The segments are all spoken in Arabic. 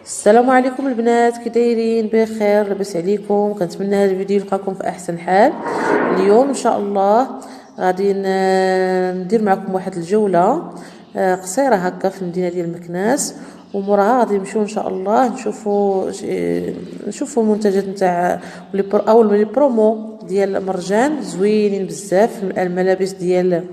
السلام عليكم البنات، كي دايرين؟ بخير؟ لاباس عليكم؟ كنتمنى هذا الفيديو يلقاكم في احسن حال. اليوم ان شاء الله غادي ندير معكم واحد الجوله قصيره هكا في المدينه ديال مكناس، وموراها غادي نمشيو ان شاء الله نشوفوا المنتجات نتاع او لي برومو ديال مرجان زوينين بزاف. الملابس ديال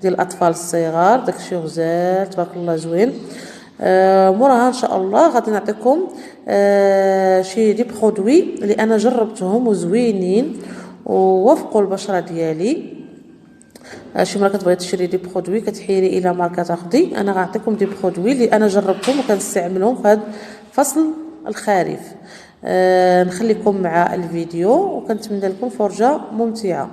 الاطفال الصغار، داكشي غزال تبارك الله زوين. موراها ان شاء الله غادي نعطيكم شي دي برودوي اللي انا جربتهم وزوينين ووفقوا البشره ديالي. شي مره كتبغي تشري دي برودوي كتحيري الى ماركه تاخدي، انا غنعطيكم دي برودوي اللي انا جربتهم وكنستعملهم في هذا فصل الخريف. نخليكم مع الفيديو وكنتمنى لكم فرجه ممتعه.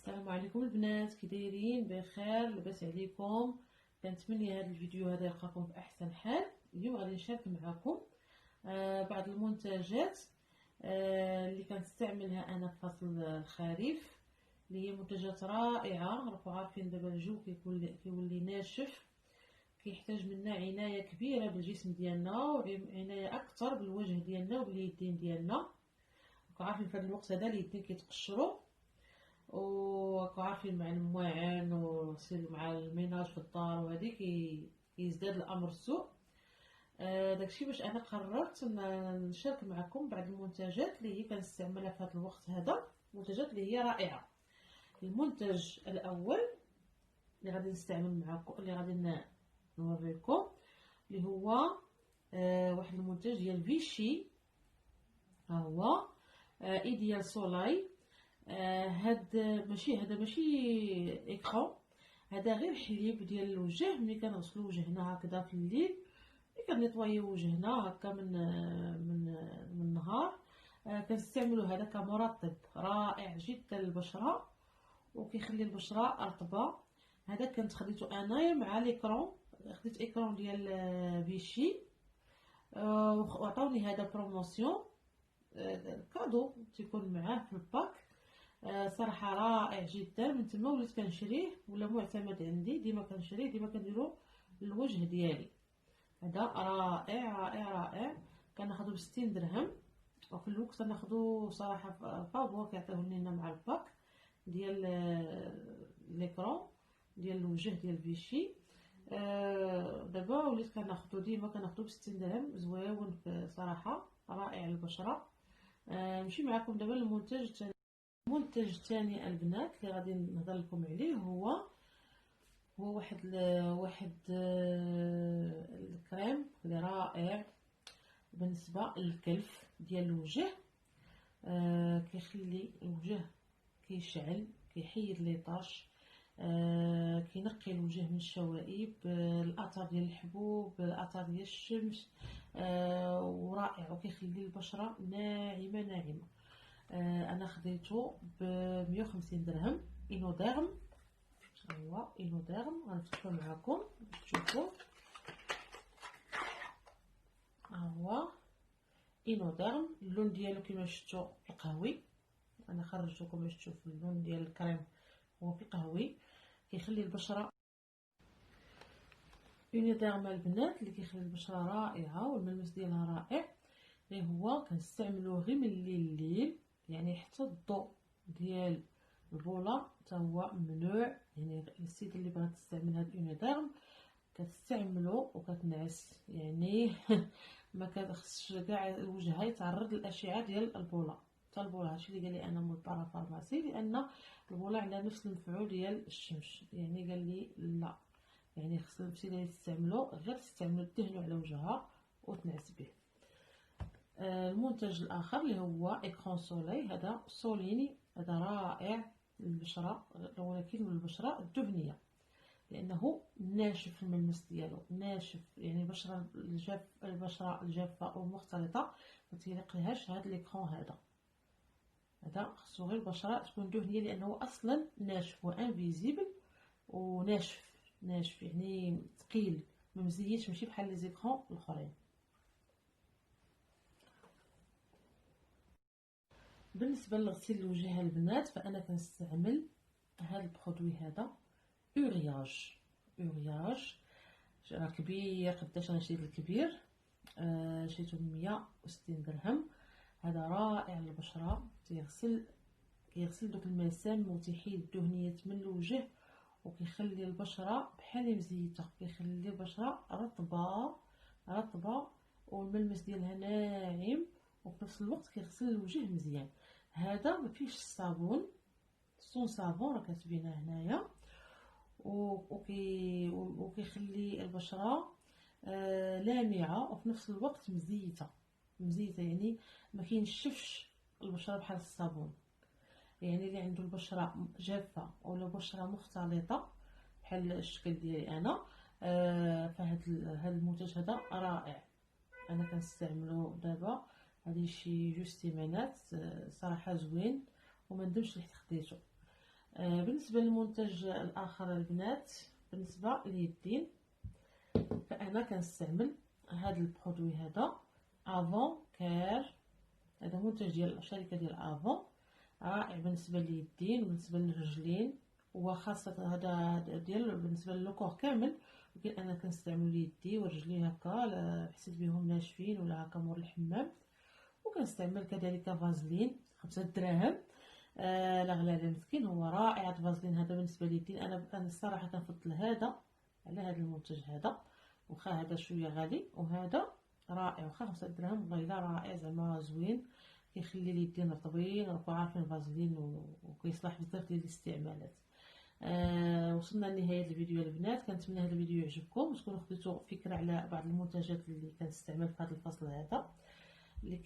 السلام عليكم البنات، كي دايرين؟ بخير؟ لاباس عليكم؟ كنتمنى هذا الفيديو هذا يلقاكم في احسن حال. اليوم غادي نشارك معكم بعض المنتجات اللي كنستعملها انا في فصل الخريف، اللي هي منتجات رائعه. راكم عارفين دابا الجو كيولي ناشف، كيحتاج منا عنايه كبيره بالجسم ديالنا وعنايه اكثر بالوجه ديالنا وباليدين ديالنا. راكم عارفين في هذا الوقت هذا اليدين كيتقشروا، وراكم عارفين مع المواعن مع الميناج في الدار وهذه كيزداد الامر سوء. داكشي باش انا قررت نشارك معكم بعض المنتجات اللي هي كنستعملها في هذا الوقت هذا، منتجات اللي هي رائعه. المنتج الاول اللي غادي نستعمل معكم اللي غادي نوريكم اللي هو واحد المنتج ديال فيشي، ها هو ايديال سولاي. هذا ماشي اكران، هذا غير حليب ديال الوجه. ملي كنغسلو وجهنا هكذا في الليل، ملي كنيطوايو وجهنا هكا من النهار، كنستعملو هذا كمرطب رائع جدا للبشره، وكيخلي البشره رطبه. هذا كنت خديته انايا مع ليكرون، خديت ايكرون ديال فيشي، وعطاوني هذا بروموسيون كادو تيكون معاه في الباك. صراحه رائع جدا، من تما وليت كنشريه، ولا معتمد عندي، ديما كنشريه، ديما كنديرو للوجه ديالي. هذا رائع رائع رائع. كناخذو ب60 درهم، وفي الوقت كناخذو صراحه فابور كيعطيوه لنا مع الباك ديال ليكرون ديال الوجه ديال فيشي. دابا وليت كناخذو ديما كناخذو ب60 درهم، زويون صراحه رائع للبشره. نمشي معكم دابا للمنتج الثاني. المنتج الثاني البنات اللي غادي نهضر لكم عليه هو واحد الكريم اللي رائع بالنسبه للكلف ديال الوجه. كيخلي الوجه كيشعل، كيحيد لي طاش، كينقي الوجه من الشوائب، الاثار ديال الحبوب، الاثار ديال الشمس، ورائع، وكيخلي البشره ناعمه ناعمه. انا خديته ب 150 درهم. اينوديرم، هو اينوديرم، غنفتحو معكم باش تشوفوا. هو اينوديرم، اللون ديالو كما شفتوا القهوي، انا خرجت لكم باش تشوفوا اللون ديال الكريم هو في القهوي. كيخلي البشره اينوديرم البنات اللي كيخلي البشره رائعه، والملمس ديالها رائع. غير هو كنستعملوه غير من الليل، يعني حتى الضوء ديال البوله حتى هو ممنوع. يعني السيده اللي بغات تستعمل هاد الاينوديرم كتستعملو وكتنعس، يعني ما كتخصش كاع وجهها يتعرض للاشعه ديال البوله. حتى البوله، هادشي اللي قال لي انا مول بارافارماسي، لان البوله عندها نفس المفعول ديال الشمس. يعني قال لي لا، يعني خص السيده اللي تستعملو غير تستعملو تدهنو على وجهها وتنعس به. المنتج الاخر اللي هو ايكرون سولي، هذا سوليني، هذا رائع للبشره، ولكن للبشره الدهنيه، لانه ناشف، الملمس ديالو ناشف. يعني البشره الجافه والمختلطه ما تيليقلهاش هذا ليكرون. هذا خصو غير البشره تكون دهنيه، لانه اصلا ناشف وانفيزيبل وناشف، يعني ثقيل، ممزيش، ماشي بحال لي زيكرون الاخرين. بالنسبه لغسيل الوجه البنات، فانا كنستعمل هذا البرودوي، هذا اورياج. راه كبير، قداش غنشري الكبير؟ شريته ب 160 درهم. هذا رائع للبشره، كيغسل دوك المسام وتيحيد الدهنيات من الوجه، وكيخلي البشره بحال مزيته، كيخلي البشره رطبه والملمس ديالها ناعم، وفي نفس الوقت كيغسل الوجه مزيان. هذا ما فيهش الصابون، سون صابون راه كتبينه هنايا، وكيخلي البشره لامعه وفي نفس الوقت مزيته، يعني ما كينشفش البشره بحال الصابون. يعني اللي عنده البشره جافه ولا بشره مختلطه بحال الشكل ديالي انا، فهاد المنتج هذا رائع. انا كنستعملو دابا هذه شي جوج سيمانات، صراحه زوين وما ندمش اللي خديته. بالنسبه للمنتج الاخر البنات، بالنسبه لليدين، فانا كنستعمل هذا البرودوي، هذا افون كير. هذا منتج ديال الشركه ديال افون، رائع بالنسبه لليدين وبالنسبه للرجلين، وخاصه هذا ديال بالنسبه للكور كامل. ولكن انا كنستعمل يدي ورجلي هكا، حسيت بهم ناشفين ولا هكا مور الحمام. وكنستعمل كذلك فازلين 5 دراهم، لا غلا على مسكين. هو رائع الفازلين هذا بالنسبه لليدين. انا الصراحه كنفضل هذا على هذا المنتج هذا، واخا هذا شويه غالي، وهذا رائع واخا 5 دراهم، والله الا رائع، زعما زوين، كيخلي اليدين رطبين. راكم عارفين الفازلين وكيصلح بزاف ديال الاستعمالات. وصلنا لنهايه الفيديو البنات. كنتمنى هذا الفيديو يعجبكم وتكونوا خديتوا فكره على بعض المنتجات اللي كنستعمل في هذا الفصل هذا. اللي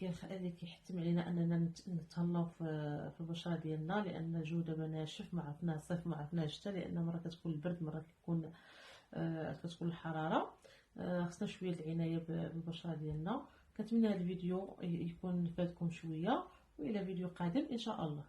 كيحتم علينا اننا نتهلاو في البشره ديالنا، لان الجو دابا ناشف، ما عرفناه صيف ما عرفناه شتا، لان مرات كتكون البرد مرات كتكون الحراره. خصنا شويه العنايه بالبشره ديالنا. كنتمنى هذا الفيديو يكون فادكم شويه، والى فيديو قادم ان شاء الله.